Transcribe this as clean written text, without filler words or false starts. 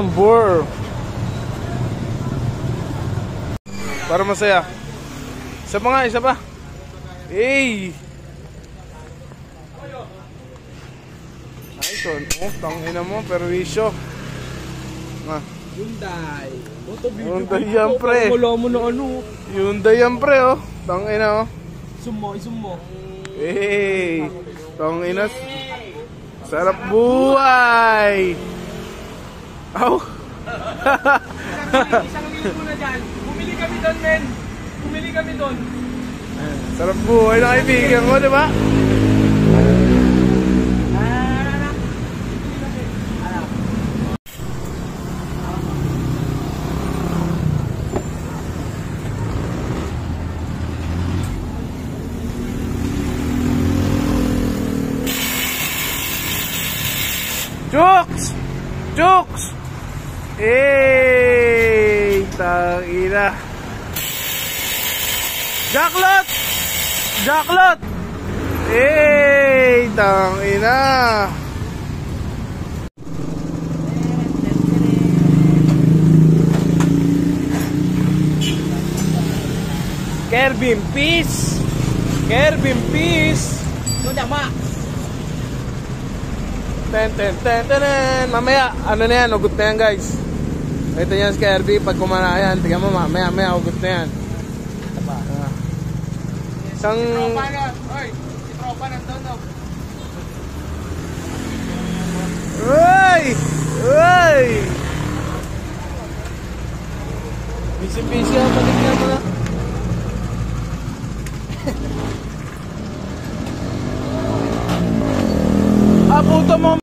number. Para masaya. Isa pa nga, isa pa. Hey! Ay, so, tangina mo, perwisyo. Hyundai. Hyundai yan, pre. Wala mo na ano. Hyundai yan, pre, oh. Tangina, oh. Isum mo. Hey! Tangina. Sarap buhay! Aw! Isang linggo na dyan. Bumili kami doon, men. Bumili kami doon. Sarap buhay na kaibigan mo, di ba? Jokes! Jokes! Eh, tangina. Jacklot! Jacklot! Eh, tangina. Kerbin Peace! Kerbin Peace! Tama. Ten. Mamaya, ano na yan, ugot na yan guys. Ito yan si Kirby, pag kumana yan, tingnan mo mamaya, ugot na yan. Isang... Si Tropa na, oy, si Tropa nandun, no? Uy! Uy! Busy ako, patignan mo na.